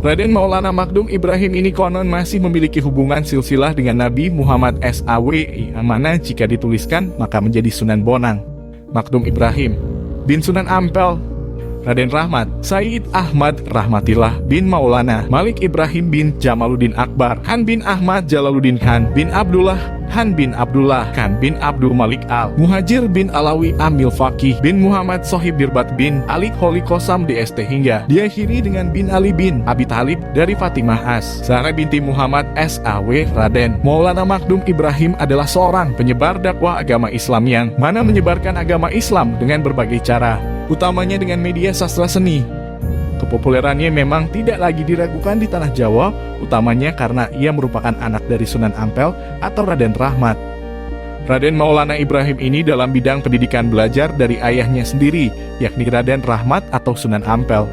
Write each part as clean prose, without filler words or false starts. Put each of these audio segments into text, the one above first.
Raden Maulana Makdum Ibrahim ini konon masih memiliki hubungan silsilah dengan Nabi Muhammad SAW, yang mana jika dituliskan maka menjadi Sunan Bonang. Makdum Ibrahim bin Sunan Ampel, Raden Rahmat Said Ahmad Rahmatillah bin Maulana Malik Ibrahim bin Jamaluddin Akbar Han bin Ahmad Jalaluddin Khan bin Abdullah Han bin Abdullah Khan bin Abdul Malik Al Muhajir bin Alawi Amil Fakih bin Muhammad Sohib Birbat bin Ali Kholi Kosam DST hingga diakhiri dengan bin Ali bin Abi Thalib dari Fatimah As Zahra binti Muhammad SAW. Raden Maulana Makdum Ibrahim adalah seorang penyebar dakwah agama Islam yang mana menyebarkan agama Islam dengan berbagai cara, utamanya dengan media sastra seni. Kepopulerannya memang tidak lagi diragukan di tanah Jawa, utamanya karena ia merupakan anak dari Sunan Ampel atau Raden Rahmat. Raden Maulana Ibrahim ini dalam bidang pendidikan belajar dari ayahnya sendiri, yakni Raden Rahmat atau Sunan Ampel.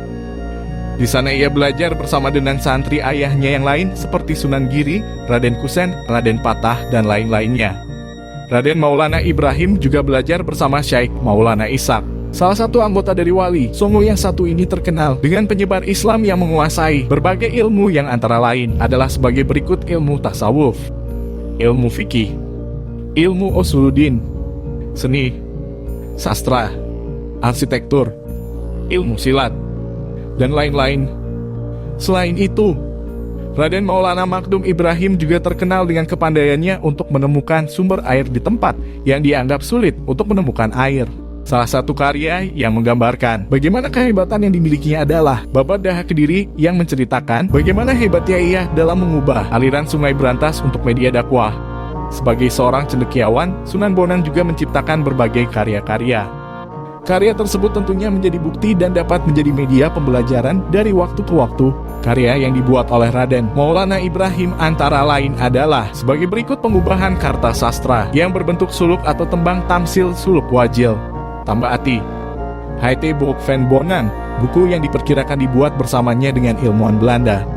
Di sana ia belajar bersama dengan santri ayahnya yang lain seperti Sunan Giri, Raden Kusen, Raden Patah, dan lain-lainnya. Raden Maulana Ibrahim juga belajar bersama Syaikh Maulana Ishaq, salah satu anggota dari Wali Songo yang satu ini terkenal dengan penyebar Islam yang menguasai berbagai ilmu yang antara lain adalah sebagai berikut: ilmu tasawuf, ilmu fikih, ilmu usuluddin, seni, sastra, arsitektur, ilmu silat, dan lain-lain. Selain itu, Raden Maulana Makdum Ibrahim juga terkenal dengan kepandaiannya untuk menemukan sumber air di tempat yang dianggap sulit untuk menemukan air. Salah satu karya yang menggambarkan bagaimana kehebatan yang dimilikinya adalah Babat Daha Kediri yang menceritakan bagaimana hebatnya ia dalam mengubah aliran sungai Berantas untuk media dakwah. Sebagai seorang cendekiawan, Sunan Bonang juga menciptakan berbagai karya-karya. Karya tersebut tentunya menjadi bukti dan dapat menjadi media pembelajaran dari waktu ke waktu. Karya yang dibuat oleh Raden Maulana Ibrahim antara lain adalah sebagai berikut: pengubahan karta sastra yang berbentuk suluk atau tembang tamsil suluk wajil, Tamba Ati, Haite Boek van Bonang, buku yang diperkirakan dibuat bersamanya dengan ilmuwan Belanda.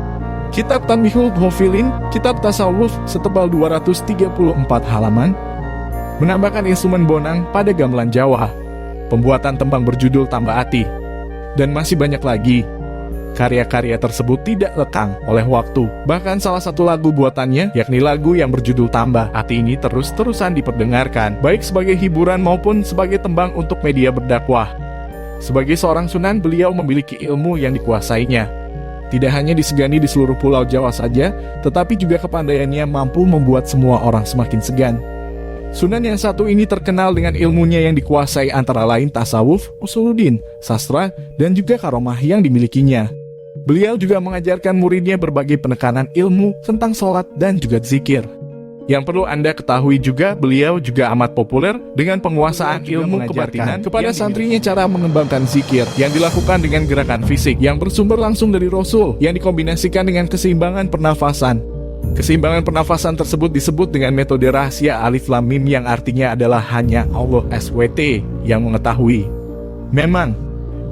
Kitab Tanbihul Ghafilin, kitab tasawuf setebal 234 halaman, menambahkan instrumen Bonang pada gamelan Jawa, pembuatan tembang berjudul Tamba Ati, dan masih banyak lagi. Karya-karya tersebut tidak lekang oleh waktu. Bahkan salah satu lagu buatannya, yakni lagu yang berjudul Tamba Ati ini terus-terusan diperdengarkan, baik sebagai hiburan maupun sebagai tembang untuk media berdakwah. Sebagai seorang sunan, beliau memiliki ilmu yang dikuasainya. Tidak hanya disegani di seluruh pulau Jawa saja, tetapi juga kepandaiannya mampu membuat semua orang semakin segan. Sunan yang satu ini terkenal dengan ilmunya yang dikuasai antara lain tasawuf, usuluddin, sastra, dan juga karomah yang dimilikinya. Beliau juga mengajarkan muridnya berbagai penekanan ilmu tentang sholat dan juga zikir. Yang perlu Anda ketahui juga, beliau juga amat populer dengan penguasaan ilmu kebatinan kepada santrinya cara mengembangkan zikir yang dilakukan dengan gerakan fisik yang bersumber langsung dari Rasul yang dikombinasikan dengan keseimbangan pernafasan. Keseimbangan pernafasan tersebut disebut dengan metode rahasia Alif Lam Mim yang artinya adalah hanya Allah SWT yang mengetahui. Memang,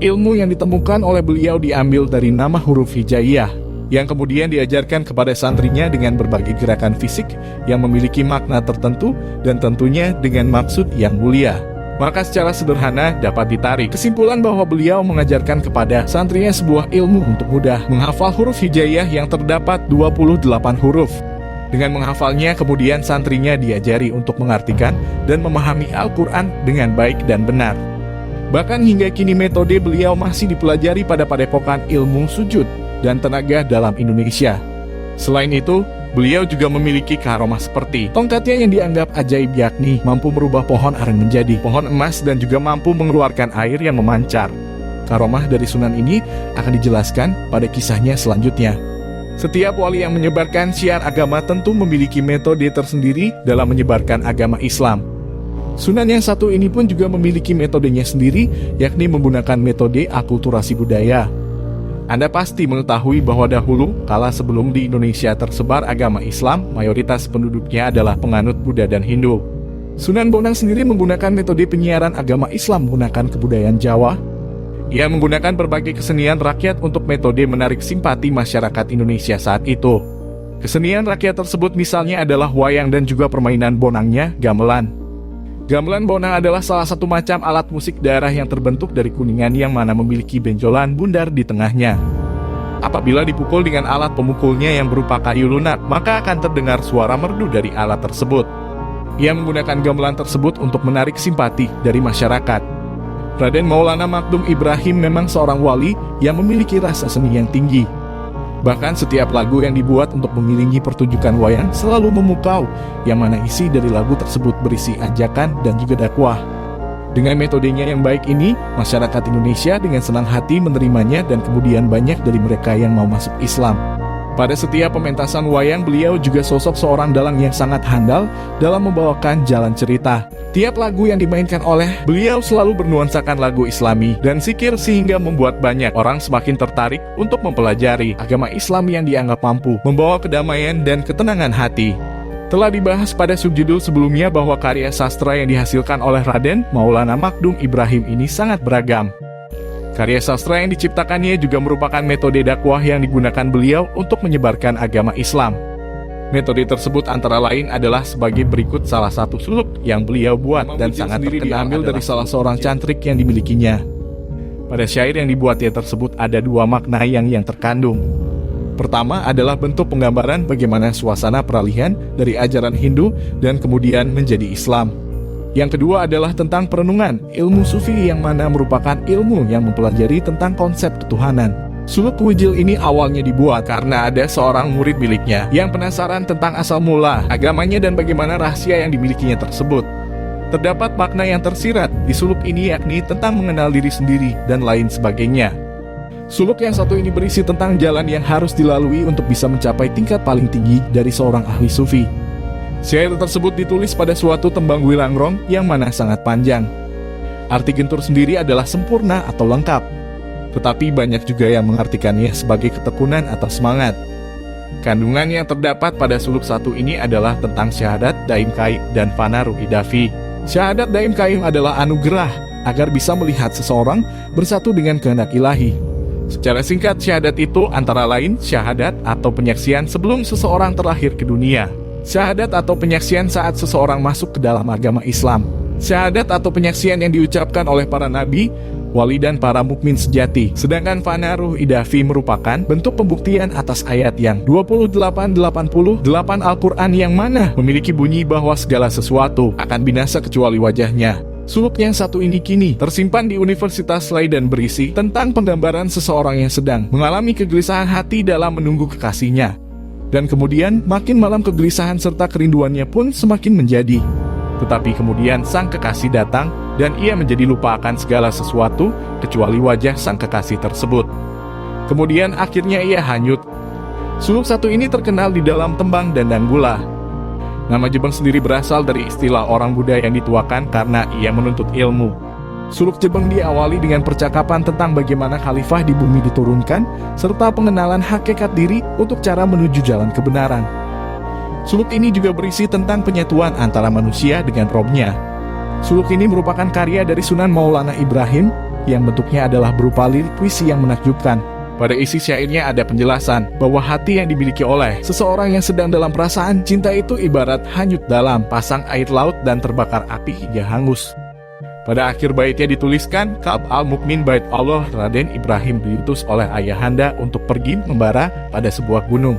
ilmu yang ditemukan oleh beliau diambil dari nama huruf hijaiyah yang kemudian diajarkan kepada santrinya dengan berbagai gerakan fisik yang memiliki makna tertentu dan tentunya dengan maksud yang mulia. Maka secara sederhana dapat ditarik kesimpulan bahwa beliau mengajarkan kepada santrinya sebuah ilmu untuk mudah menghafal huruf hijaiyah yang terdapat 28 huruf. Dengan menghafalnya, kemudian santrinya diajari untuk mengartikan dan memahami Al-Quran dengan baik dan benar. Bahkan hingga kini metode beliau masih dipelajari pada padepokan ilmu sujud dan tenaga dalam Indonesia. Selain itu, beliau juga memiliki karomah seperti tongkatnya yang dianggap ajaib, yakni mampu merubah pohon aren menjadi pohon emas dan juga mampu mengeluarkan air yang memancar. Karomah dari Sunan ini akan dijelaskan pada kisahnya selanjutnya. Setiap wali yang menyebarkan syiar agama tentu memiliki metode tersendiri dalam menyebarkan agama Islam. Sunan yang satu ini pun juga memiliki metodenya sendiri, yakni menggunakan metode akulturasi budaya. Anda pasti mengetahui bahwa dahulu, kala sebelum di Indonesia tersebar agama Islam, mayoritas penduduknya adalah penganut Buddha dan Hindu. Sunan Bonang sendiri menggunakan metode penyiaran agama Islam menggunakan kebudayaan Jawa. Ia menggunakan berbagai kesenian rakyat untuk metode menarik simpati masyarakat Indonesia saat itu. Kesenian rakyat tersebut misalnya adalah wayang dan juga permainan bonangnya, gamelan. Gamelan bonang adalah salah satu macam alat musik daerah yang terbentuk dari kuningan yang mana memiliki benjolan bundar di tengahnya. Apabila dipukul dengan alat pemukulnya yang berupa kayu lunak, maka akan terdengar suara merdu dari alat tersebut. Ia menggunakan gamelan tersebut untuk menarik simpati dari masyarakat. Raden Maulana Makdum Ibrahim memang seorang wali yang memiliki rasa seni yang tinggi. Bahkan setiap lagu yang dibuat untuk mengiringi pertunjukan wayang selalu memukau, yang mana isi dari lagu tersebut berisi ajakan dan juga dakwah. Dengan metodenya yang baik ini, masyarakat Indonesia dengan senang hati menerimanya dan kemudian banyak dari mereka yang mau masuk Islam. Pada setiap pementasan wayang, beliau juga sosok seorang dalang yang sangat handal dalam membawakan jalan cerita. Tiap lagu yang dimainkan oleh beliau selalu bernuansakan lagu Islami dan zikir sehingga membuat banyak orang semakin tertarik untuk mempelajari agama Islam yang dianggap mampu membawa kedamaian dan ketenangan hati. Telah dibahas pada subjudul sebelumnya bahwa karya sastra yang dihasilkan oleh Raden Maulana Makdum Ibrahim ini sangat beragam. Karya sastra yang diciptakannya juga merupakan metode dakwah yang digunakan beliau untuk menyebarkan agama Islam. Metode tersebut antara lain adalah sebagai berikut salah satu suluk yang beliau buat dan sangat terkenal dari salah seorang cantrik yang dimilikinya. Pada syair yang dibuatnya tersebut ada dua makna yang terkandung. Pertama adalah bentuk penggambaran bagaimana suasana peralihan dari ajaran Hindu dan kemudian menjadi Islam. Yang kedua adalah tentang perenungan, ilmu sufi yang mana merupakan ilmu yang mempelajari tentang konsep ketuhanan. Suluk Wijil ini awalnya dibuat karena ada seorang murid miliknya yang penasaran tentang asal mula agamanya dan bagaimana rahasia yang dimilikinya tersebut. Terdapat makna yang tersirat di suluk ini yakni tentang mengenal diri sendiri dan lain sebagainya. Suluk yang satu ini berisi tentang jalan yang harus dilalui untuk bisa mencapai tingkat paling tinggi dari seorang ahli sufi. Syair tersebut ditulis pada suatu tembang wilangrong yang mana sangat panjang. Arti gentur sendiri adalah sempurna atau lengkap, tetapi banyak juga yang mengartikannya sebagai ketekunan atau semangat. Kandungan yang terdapat pada suluk satu ini adalah tentang syahadat daim qaim dan fana ruhi dafi. Syahadat daim qaim adalah anugerah agar bisa melihat seseorang bersatu dengan kehendak ilahi. Secara singkat, syahadat itu antara lain syahadat atau penyaksian sebelum seseorang terlahir ke dunia. Syahadat atau penyaksian saat seseorang masuk ke dalam agama Islam. Syahadat atau penyaksian yang diucapkan oleh para nabi, wali dan para mukmin sejati. Sedangkan fana ruhi dafi merupakan bentuk pembuktian atas ayat yang 2888 Al-Quran yang mana memiliki bunyi bahwa segala sesuatu akan binasa kecuali wajahnya. Suluk yang satu ini kini tersimpan di Universitas Leiden berisi tentang penggambaran seseorang yang sedang mengalami kegelisahan hati dalam menunggu kekasihnya. Dan kemudian makin malam kegelisahan serta kerinduannya pun semakin menjadi. Tetapi kemudian sang kekasih datang dan ia menjadi lupa akan segala sesuatu kecuali wajah sang kekasih tersebut. Kemudian akhirnya ia hanyut. Suluk satu ini terkenal di dalam tembang dan danggula. Nama Jebeng sendiri berasal dari istilah orang Buddha yang dituakan karena ia menuntut ilmu. Suluk Jebeng diawali dengan percakapan tentang bagaimana khalifah di bumi diturunkan, serta pengenalan hakikat diri untuk cara menuju jalan kebenaran. Suluk ini juga berisi tentang penyatuan antara manusia dengan Robnya. Suluk ini merupakan karya dari Sunan Maulana Ibrahim, yang bentuknya adalah berupa lirik puisi yang menakjubkan. Pada isi syairnya ada penjelasan bahwa hati yang dimiliki oleh seseorang yang sedang dalam perasaan cinta itu ibarat hanyut dalam pasang air laut dan terbakar api hingga hangus. Pada akhir baitnya dituliskan, Ka'ab al-Mukmin bait Allah Raden Ibrahim diutus oleh ayahanda untuk pergi membara pada sebuah gunung.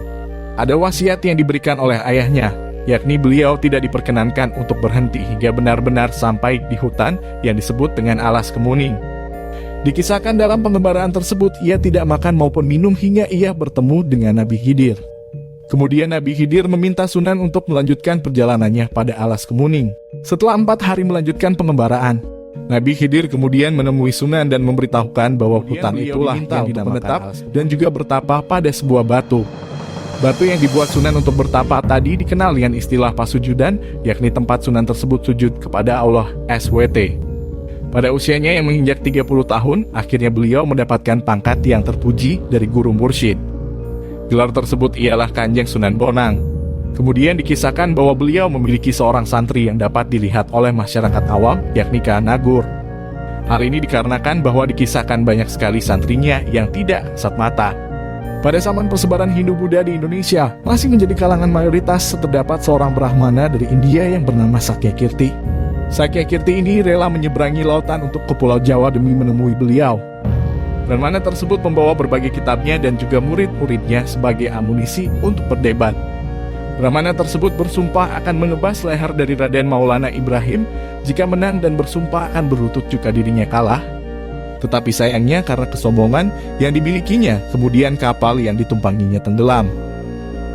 Ada wasiat yang diberikan oleh ayahnya, yakni beliau tidak diperkenankan untuk berhenti hingga benar-benar sampai di hutan yang disebut dengan Alas Kemuning. Dikisahkan dalam pengembaraan tersebut, ia tidak makan maupun minum hingga ia bertemu dengan Nabi Khidir. Kemudian Nabi Khidir meminta Sunan untuk melanjutkan perjalanannya pada Alas Kemuning. Setelah 4 hari melanjutkan pengembaraan, Nabi Khidir kemudian menemui Sunan dan memberitahukan bahwa hutan itulah yang menetap dan juga bertapa pada sebuah batu. Batu yang dibuat Sunan untuk bertapa tadi dikenal dengan istilah pasujudan, yakni tempat Sunan tersebut sujud kepada Allah SWT. Pada usianya yang menginjak 30 tahun, akhirnya beliau mendapatkan pangkat yang terpuji dari guru mursyid. Gelar tersebut ialah Kanjeng Sunan Bonang. Kemudian dikisahkan bahwa beliau memiliki seorang santri yang dapat dilihat oleh masyarakat awam, yakni Ka Nagur. Hal ini dikarenakan bahwa dikisahkan banyak sekali santrinya yang tidak kasat mata. Pada zaman persebaran Hindu-Buddha di Indonesia, masih menjadi kalangan mayoritas terdapat seorang Brahmana dari India yang bernama Sakyakirti. Sakyakirti ini rela menyeberangi lautan untuk ke Pulau Jawa demi menemui beliau. Brahmana tersebut membawa berbagai kitabnya dan juga murid-muridnya sebagai amunisi untuk berdebat. Brahmana tersebut bersumpah akan menebas leher dari Raden Maulana Ibrahim jika menang dan bersumpah akan berlutut jika dirinya kalah. Tetapi sayangnya karena kesombongan yang dimilikinya, kemudian kapal yang ditumpanginya tenggelam.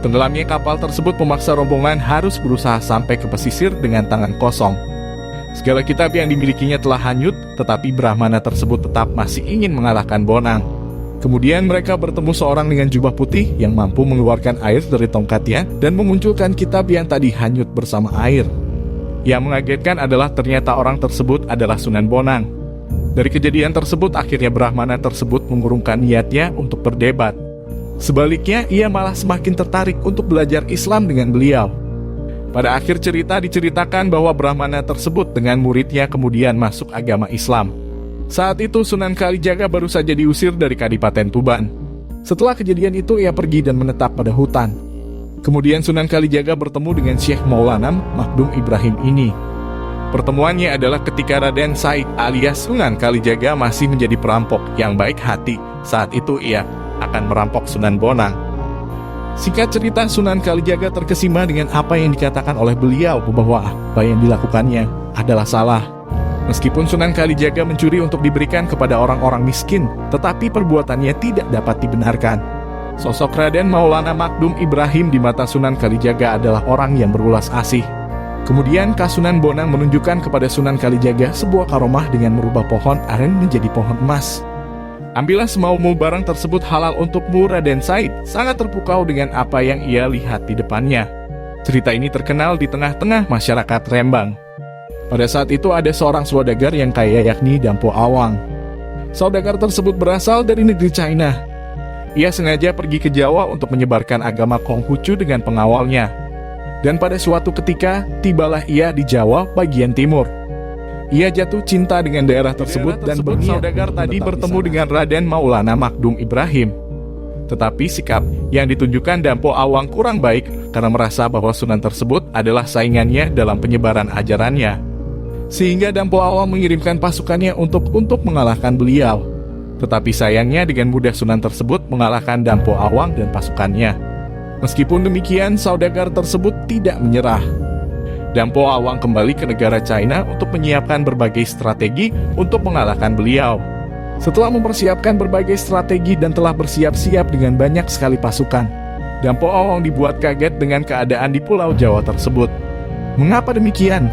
Tenggelamnya kapal tersebut memaksa rombongan harus berusaha sampai ke pesisir dengan tangan kosong. Segala kitab yang dimilikinya telah hanyut, tetapi Brahmana tersebut tetap masih ingin mengalahkan Bonang. Kemudian mereka bertemu seorang dengan jubah putih yang mampu mengeluarkan air dari tongkatnya dan memunculkan kitab yang tadi hanyut bersama air. Yang mengagetkan adalah ternyata orang tersebut adalah Sunan Bonang. Dari kejadian tersebut akhirnya Brahmana tersebut mengurungkan niatnya untuk berdebat. Sebaliknya, ia malah semakin tertarik untuk belajar Islam dengan beliau. Pada akhir cerita diceritakan bahwa Brahmana tersebut dengan muridnya kemudian masuk agama Islam. Saat itu Sunan Kalijaga baru saja diusir dari Kadipaten Tuban. Setelah kejadian itu ia pergi dan menetap pada hutan. Kemudian Sunan Kalijaga bertemu dengan Syekh Maulana Makdum Ibrahim ini. Pertemuannya adalah ketika Raden Said alias Sunan Kalijaga masih menjadi perampok yang baik hati. Saat itu ia akan merampok Sunan Bonang. Singkat cerita, Sunan Kalijaga terkesima dengan apa yang dikatakan oleh beliau bahwa apa yang dilakukannya adalah salah. Meskipun Sunan Kalijaga mencuri untuk diberikan kepada orang-orang miskin, tetapi perbuatannya tidak dapat dibenarkan. Sosok Raden Maulana Makdum Ibrahim di mata Sunan Kalijaga adalah orang yang berulas asih. Kemudian Kasunan Bonang menunjukkan kepada Sunan Kalijaga sebuah karomah dengan merubah pohon aren menjadi pohon emas. Ambillah semaumu, barang tersebut halal untukmu. Raden Said sangat terpukau dengan apa yang ia lihat di depannya. Cerita ini terkenal di tengah-tengah masyarakat Rembang. Pada saat itu ada seorang saudagar yang kaya yakni Dampo Awang. Saudagar tersebut berasal dari negeri China. Ia sengaja pergi ke Jawa untuk menyebarkan agama Konghucu dengan pengawalnya. Dan pada suatu ketika, tibalah ia di Jawa bagian timur. Ia jatuh cinta dengan daerah tersebut dan berniat saudagar tadi bertemu dengan Raden Maulana Makdum Ibrahim. Tetapi sikap yang ditunjukkan Dampo Awang kurang baik karena merasa bahwa Sunan tersebut adalah saingannya dalam penyebaran ajarannya. Sehingga Dampo Awang mengirimkan pasukannya untuk mengalahkan beliau. Tetapi sayangnya dengan mudah Sunan tersebut mengalahkan Dampo Awang dan pasukannya. Meskipun demikian, saudagar tersebut tidak menyerah. Dampo Awang kembali ke negara China untuk menyiapkan berbagai strategi untuk mengalahkan beliau. Setelah mempersiapkan berbagai strategi dan telah bersiap-siap dengan banyak sekali pasukan, Dampo Awang dibuat kaget dengan keadaan di Pulau Jawa tersebut. Mengapa demikian?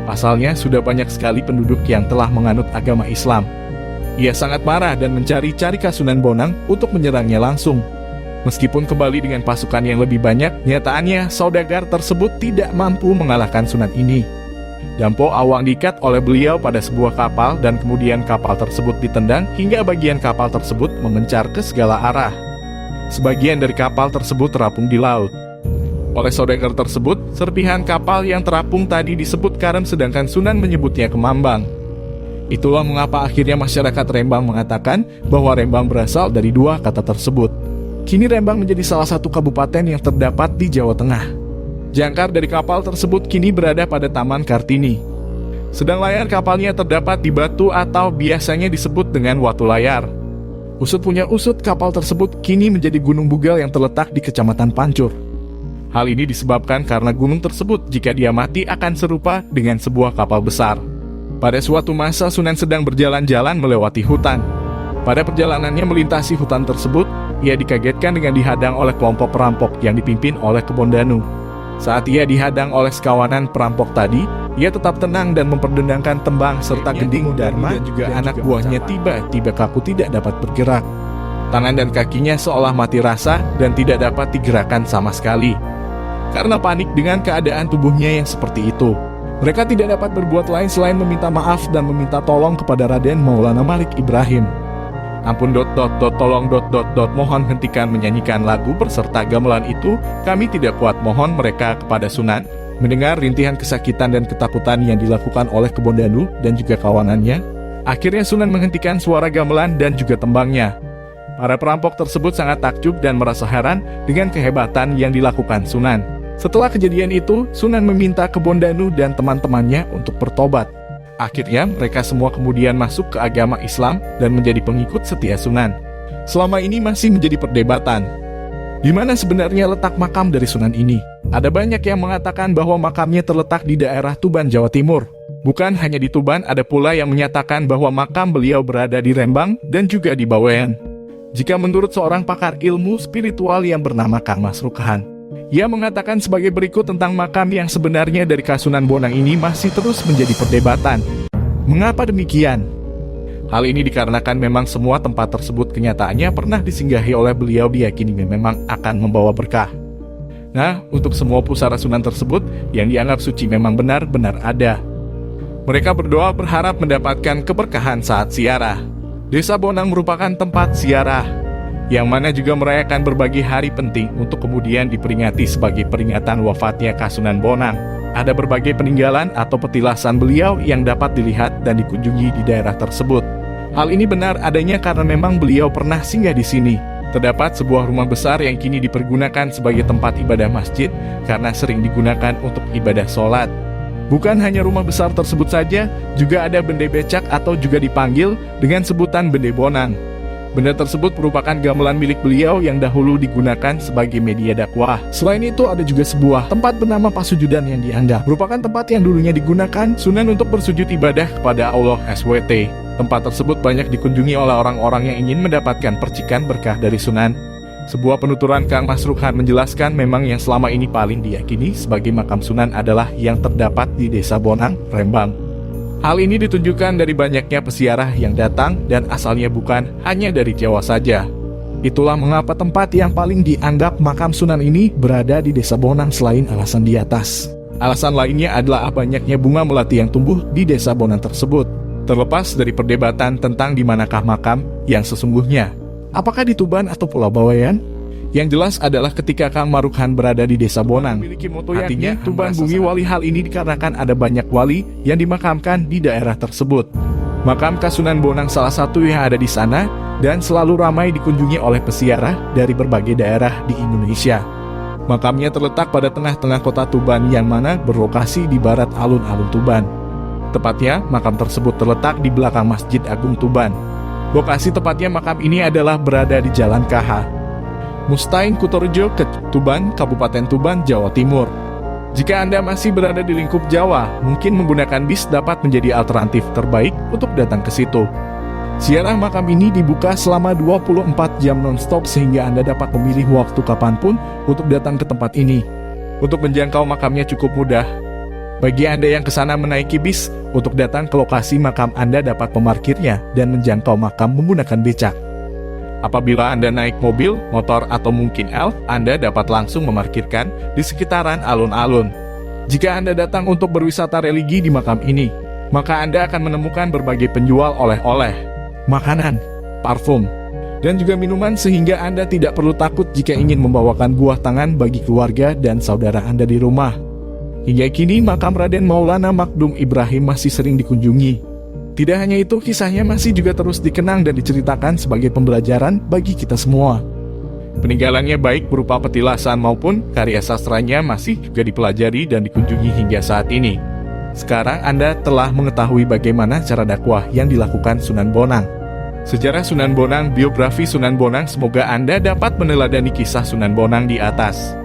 Pasalnya sudah banyak sekali penduduk yang telah menganut agama Islam. Ia sangat marah dan mencari-cari Kasunan Bonang untuk menyerangnya langsung. Meskipun kembali dengan pasukan yang lebih banyak, nyataannya saudagar tersebut tidak mampu mengalahkan Sunan ini. Dampo Awang diikat oleh beliau pada sebuah kapal dan kemudian kapal tersebut ditendang hingga bagian kapal tersebut memencar ke segala arah. Sebagian dari kapal tersebut terapung di laut. Oleh saudagar tersebut, serpihan kapal yang terapung tadi disebut Karem sedangkan Sunan menyebutnya Kemambang. Itulah mengapa akhirnya masyarakat Rembang mengatakan bahwa Rembang berasal dari dua kata tersebut. Kini Rembang menjadi salah satu kabupaten yang terdapat di Jawa Tengah. Jangkar dari kapal tersebut kini berada pada Taman Kartini. Sedang layar kapalnya terdapat di batu atau biasanya disebut dengan Watu Layar. Usut punya usut, kapal tersebut kini menjadi Gunung Bugal yang terletak di Kecamatan Pancur. Hal ini disebabkan karena gunung tersebut jika dia mati akan serupa dengan sebuah kapal besar. Pada suatu masa Sunan sedang berjalan-jalan melewati hutan. Pada perjalanannya melintasi hutan tersebut, ia dikagetkan dengan dihadang oleh kelompok perampok yang dipimpin oleh Kebon Danu. Saat ia dihadang oleh sekawanan perampok tadi, ia tetap tenang dan memperdendangkan tembang serta gending Dharma dan juga anak buahnya tiba-tiba kaku tidak dapat bergerak. Tangan dan kakinya seolah mati rasa dan tidak dapat digerakkan sama sekali. Karena panik dengan keadaan tubuhnya yang seperti itu, mereka tidak dapat berbuat lain selain meminta maaf dan meminta tolong kepada Raden Maulana Malik Ibrahim. Ampun ... tolong ... mohon hentikan menyanyikan lagu beserta gamelan itu, kami tidak kuat, mohon mereka kepada Sunan. Mendengar rintihan kesakitan dan ketakutan yang dilakukan oleh Kebon Danu dan juga kawanannya, akhirnya Sunan menghentikan suara gamelan dan juga tembangnya. Para perampok tersebut sangat takjub dan merasa heran dengan kehebatan yang dilakukan Sunan. Setelah kejadian itu, Sunan meminta Kebon Danu dan teman-temannya untuk bertobat. Akhirnya mereka semua kemudian masuk ke agama Islam dan menjadi pengikut setia Sunan. Selama ini masih menjadi perdebatan, di mana sebenarnya letak makam dari Sunan ini. Ada banyak yang mengatakan bahwa makamnya terletak di daerah Tuban, Jawa Timur. Bukan hanya di Tuban, ada pula yang menyatakan bahwa makam beliau berada di Rembang dan juga di Bawean. Jika menurut seorang pakar ilmu spiritual yang bernama Kang Masruk Khan, ia mengatakan sebagai berikut tentang makam yang sebenarnya dari Kasunan Bonang ini masih terus menjadi perdebatan. Mengapa demikian? Hal ini dikarenakan memang semua tempat tersebut kenyataannya pernah disinggahi oleh beliau, diyakini memang akan membawa berkah. Nah, untuk semua pusara Sunan tersebut yang dianggap suci memang benar-benar ada. Mereka berdoa berharap mendapatkan keberkahan saat ziarah. Desa Bonang merupakan tempat ziarah, yang mana juga merayakan berbagai hari penting untuk kemudian diperingati sebagai peringatan wafatnya Kasunan Bonang. Ada berbagai peninggalan atau petilasan beliau yang dapat dilihat dan dikunjungi di daerah tersebut. Hal ini benar adanya karena memang beliau pernah singgah di sini. Terdapat sebuah rumah besar yang kini dipergunakan sebagai tempat ibadah masjid karena sering digunakan untuk ibadah sholat. Bukan hanya rumah besar tersebut saja, juga ada bende becak atau juga dipanggil dengan sebutan bende Bonang. Benda tersebut merupakan gamelan milik beliau yang dahulu digunakan sebagai media dakwah. Selain itu ada juga sebuah tempat bernama Pasujudan yang dianggap merupakan tempat yang dulunya digunakan Sunan untuk bersujud ibadah kepada Allah SWT. Tempat tersebut banyak dikunjungi oleh orang-orang yang ingin mendapatkan percikan berkah dari Sunan. Sebuah penuturan Kang Masruk Khan menjelaskan memang yang selama ini paling diyakini sebagai makam Sunan adalah yang terdapat di Desa Bonang, Rembang. Hal ini ditunjukkan dari banyaknya peziarah yang datang dan asalnya bukan hanya dari Jawa saja. Itulah mengapa tempat yang paling dianggap makam Sunan ini berada di Desa Bonang selain alasan di atas. Alasan lainnya adalah banyaknya bunga melati yang tumbuh di Desa Bonang tersebut. Terlepas dari perdebatan tentang di manakah makam yang sesungguhnya, apakah di Tuban atau Pulau Bawean? Yang jelas adalah ketika Kang Masruk Khan berada di Desa Bonang, artinya Tuban Bumi Wali. Hal ini dikarenakan ada banyak wali yang dimakamkan di daerah tersebut. Makam Kasunan Bonang salah satu yang ada di sana dan selalu ramai dikunjungi oleh peziarah dari berbagai daerah di Indonesia. Makamnya terletak pada tengah-tengah kota Tuban yang mana berlokasi di barat alun-alun Tuban. Tepatnya, makam tersebut terletak di belakang Masjid Agung Tuban. Lokasi tepatnya makam ini adalah berada di Jalan KH Mustain Kutorjo ke Tuban, Kabupaten Tuban, Jawa Timur. Jika Anda masih berada di lingkup Jawa, mungkin menggunakan bis dapat menjadi alternatif terbaik untuk datang ke situ. Ziarah makam ini dibuka selama 24 jam non-stop sehingga Anda dapat memilih waktu kapanpun untuk datang ke tempat ini. Untuk menjangkau makamnya cukup mudah. Bagi Anda yang kesana menaiki bis, untuk datang ke lokasi makam Anda dapat memarkirnya dan menjangkau makam menggunakan becak. Apabila Anda naik mobil, motor, atau mungkin elf, Anda dapat langsung memarkirkan di sekitaran alun-alun. Jika Anda datang untuk berwisata religi di makam ini, maka Anda akan menemukan berbagai penjual oleh-oleh, makanan, parfum, dan juga minuman sehingga Anda tidak perlu takut jika ingin membawakan buah tangan bagi keluarga dan saudara Anda di rumah. Hingga kini makam Raden Maulana Makdum Ibrahim masih sering dikunjungi. Tidak hanya itu, kisahnya masih juga terus dikenang dan diceritakan sebagai pembelajaran bagi kita semua. Peninggalannya baik berupa petilasan maupun karya sastranya masih juga dipelajari dan dikunjungi hingga saat ini. Sekarang Anda telah mengetahui bagaimana cara dakwah yang dilakukan Sunan Bonang. Sejarah Sunan Bonang, biografi Sunan Bonang, semoga Anda dapat meneladani kisah Sunan Bonang di atas.